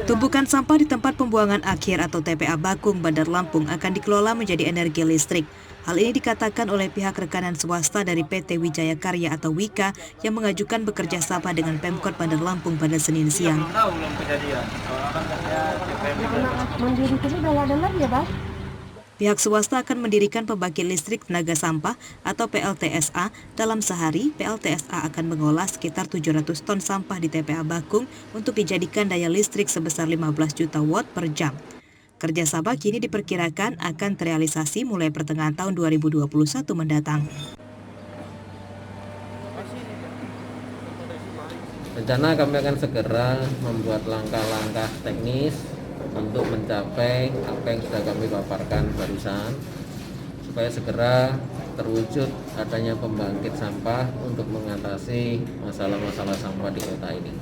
Tumpukan sampah di tempat pembuangan akhir atau TPA Bakung, Bandar Lampung akan dikelola menjadi energi listrik. Hal ini dikatakan oleh pihak rekanan swasta dari PT Wijaya Karya atau Wika yang mengajukan bekerja sama dengan Pemkot Bandar Lampung pada Senin siang. Pihak swasta akan mendirikan pembangkit listrik tenaga sampah atau PLTSA. Dalam sehari, PLTSA akan mengolah sekitar 700 ton sampah di TPA Bakung untuk dijadikan daya listrik sebesar 15 juta watt per jam. Kerjasama kini diperkirakan akan terrealisasi mulai pertengahan tahun 2021 mendatang. Rencana kami akan segera membuat langkah-langkah teknis untuk mencapai apa yang sudah kami paparkan barusan, supaya segera terwujud adanya pembangkit sampah untuk mengatasi masalah-masalah sampah di kota ini.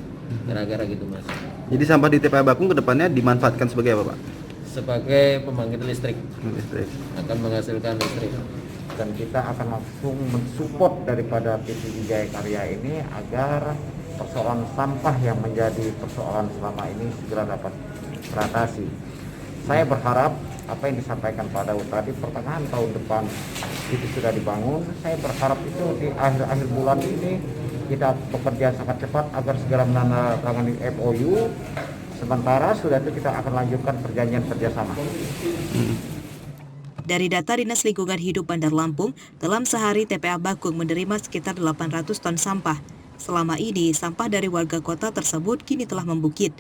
Kira-kira gitu, Mas. Jadi sampah di TPA Bakung kedepannya dimanfaatkan sebagai apa, Pak? Sebagai pembangkit listrik. Akan menghasilkan listrik. Dan kita akan langsung mensupport daripada PT Wijaya Karya ini agar persoalan sampah yang menjadi persoalan selama ini segera dapat teratasi. Saya berharap apa yang disampaikan Pak Daud tadi pertengahan tahun depan itu sudah dibangun. Saya berharap itu di akhir bulan ini kita bekerja sangat cepat agar segera menandatangani MOU. Sementara sudah itu kita akan lanjutkan perjanjian kerjasama. Dari data Dinas Lingkungan Hidup Bandar Lampung, dalam sehari TPA Bakung menerima sekitar 800 ton sampah. Selama ini, sampah dari warga kota tersebut kini telah membukit.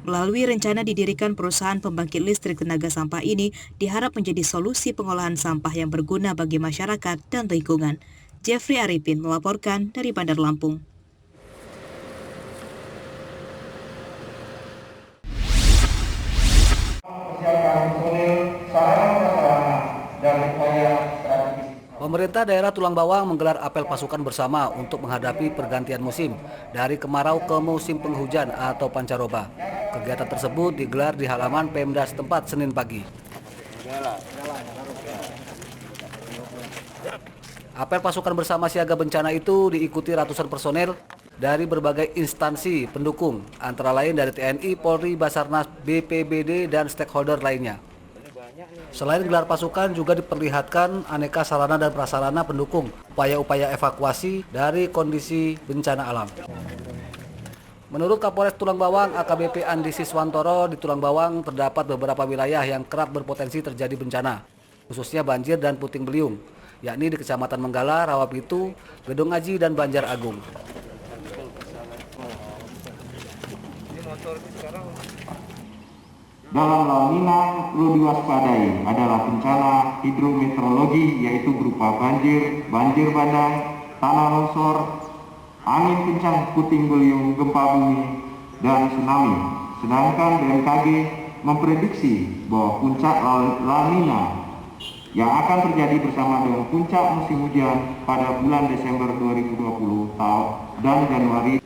Melalui rencana didirikan perusahaan pembangkit listrik tenaga sampah ini, diharap menjadi solusi pengolahan sampah yang berguna bagi masyarakat dan lingkungan. Jeffrey Arifin melaporkan dari Bandar Lampung. Pemerintah daerah Tulang Bawang menggelar apel pasukan bersama untuk menghadapi pergantian musim dari kemarau ke musim penghujan atau pancaroba. Kegiatan tersebut digelar di halaman Pemda setempat Senin pagi. Apel pasukan bersama siaga bencana itu diikuti ratusan personel dari berbagai instansi pendukung, antara lain dari TNI, Polri, Basarnas, BPBD, dan stakeholder lainnya. Selain gelar pasukan, juga diperlihatkan aneka sarana dan prasarana pendukung upaya-upaya evakuasi dari kondisi bencana alam. Menurut Kapolres Tulang Bawang AKBP Andi Siswantoro, di Tulang Bawang terdapat beberapa wilayah yang kerap berpotensi terjadi bencana, khususnya banjir dan puting beliung, yakni di Kecamatan Menggala, Rawapitu, Gedong Aji, dan Banjar Agung. Dalam La Nina perlu diwaspadai adalah bencana hidrometeorologi, yaitu berupa banjir, banjir bandang, tanah longsor, angin kencang, puting beliung, gempa bumi, dan tsunami. Sedangkan BMKG memprediksi bahwa puncak La Nina yang akan terjadi bersama dengan puncak musim hujan pada bulan Desember 2020 dan Januari.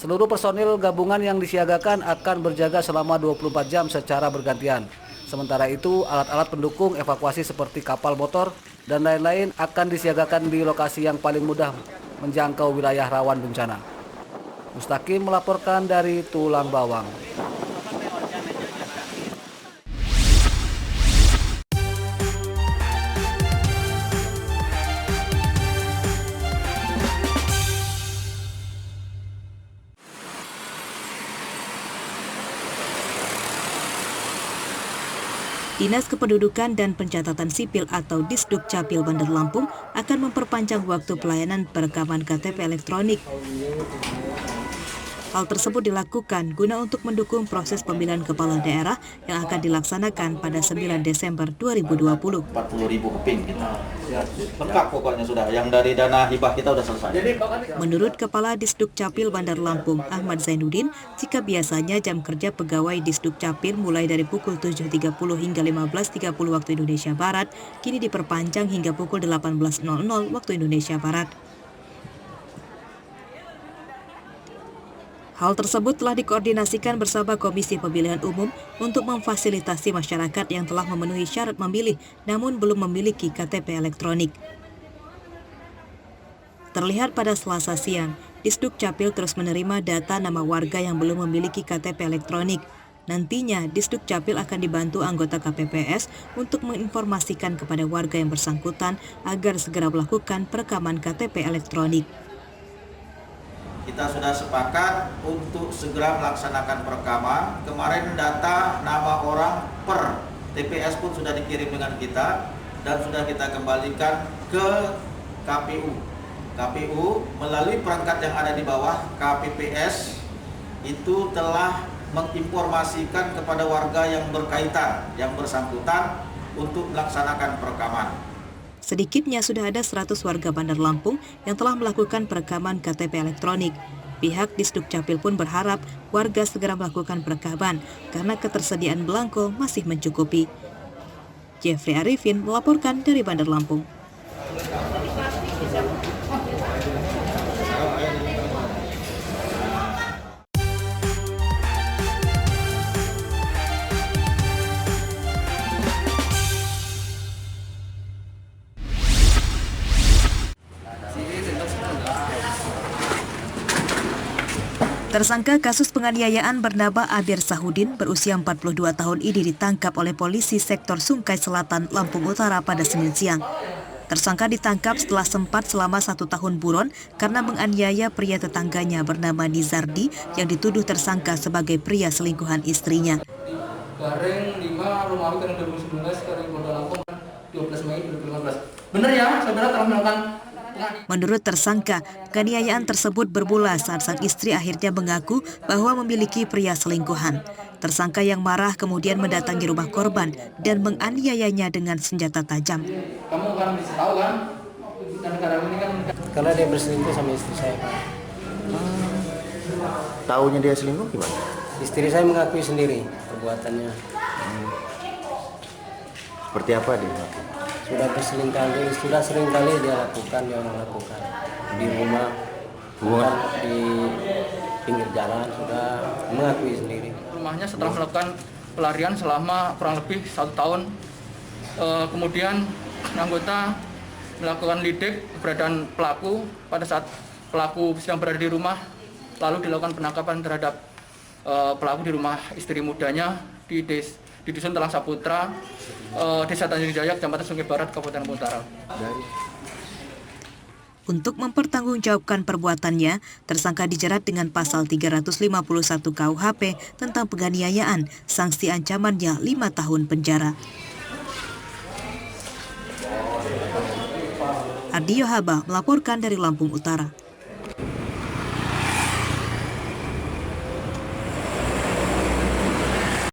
Seluruh personil gabungan yang disiagakan akan berjaga selama 24 jam secara bergantian. Sementara itu, alat-alat pendukung evakuasi seperti kapal motor dan lain-lain akan disiagakan di lokasi yang paling mudah menjangkau wilayah rawan bencana. Mustaqim melaporkan dari Tulang Bawang. Dinas Kependudukan dan Pencatatan Sipil atau Disduk Capil Bandar Lampung akan memperpanjang waktu pelayanan perekaman KTP elektronik. Hal tersebut dilakukan guna untuk mendukung proses pemilihan kepala daerah yang akan dilaksanakan pada 9 Desember 2020. 40.000 keping kita. Lengkap pokoknya sudah, yang dari dana hibah kita sudah selesai. Menurut Kepala Disduk Capil Bandar Lampung Ahmad Zainuddin, jika biasanya jam kerja pegawai Disduk Capil mulai dari pukul 7.30 hingga 15.30 waktu Indonesia Barat, kini diperpanjang hingga pukul 18.00 waktu Indonesia Barat. Hal tersebut telah dikoordinasikan bersama Komisi Pemilihan Umum untuk memfasilitasi masyarakat yang telah memenuhi syarat memilih namun belum memiliki KTP elektronik. Terlihat pada Selasa siang, Disduk Capil terus menerima data nama warga yang belum memiliki KTP elektronik. Nantinya, Disduk Capil akan dibantu anggota KPPS untuk menginformasikan kepada warga yang bersangkutan agar segera melakukan perekaman KTP elektronik. Kita sudah sepakat untuk segera melaksanakan perekaman. Kemarin data nama orang per TPS pun sudah dikirim dengan kita dan sudah kita kembalikan ke KPU. KPU melalui perangkat yang ada di bawah KPPS itu telah menginformasikan kepada warga yang berkaitan, yang bersangkutan untuk melaksanakan perekaman. Sedikitnya sudah ada 100 warga Bandar Lampung yang telah melakukan perekaman KTP elektronik. Pihak Disduk Capil pun berharap warga segera melakukan perekaman karena ketersediaan belangko masih mencukupi. Jeffrey Arifin melaporkan dari Bandar Lampung. Tersangka kasus penganiayaan bernama Abir Sahudin berusia 42 tahun ini ditangkap oleh polisi sektor Sungkai Selatan, Lampung Utara pada Senin siang. Tersangka ditangkap setelah sempat selama 1 tahun buron karena menganiaya pria tetangganya bernama Nizardi yang dituduh tersangka sebagai pria selingkuhan istrinya. Garing 5 Romawi tahun 2019 Garing Polda Lampung 12 Mei 2015. Benar ya, saudara telah melakukan. Menurut tersangka, penganiayaan tersebut bermula saat sang istri akhirnya mengaku bahwa memiliki pria selingkuhan. Tersangka yang marah kemudian mendatangi rumah korban dan menganiayanya dengan senjata tajam. Kamu kan bisa tahu kan? Dan sekarang ini kan karena dia berselingkuh sama istri saya. Taunya dia selingkuh gimana? Istri saya mengakui sendiri perbuatannya. Seperti apa dia? Sudah sering kali dia lakukan di rumah, bukan di pinggir jalan, sudah mengakui sendiri. rumahnya setelah melakukan pelarian selama kurang lebih 1 tahun. Kemudian anggota melakukan lidik keberadaan pelaku pada saat pelaku sedang berada di rumah, lalu dilakukan penangkapan terhadap pelaku di rumah istri mudanya di Dusun Telang Saputra, Desa Tanjung Jaya, Kecamatan Sungai Barat, Kabupaten Utara. Untuk mempertanggungjawabkan perbuatannya, tersangka dijerat dengan pasal 351 KUHP tentang penganiayaan, sanksi ancamannya 5 tahun penjara. Ardio Haba melaporkan dari Lampung Utara.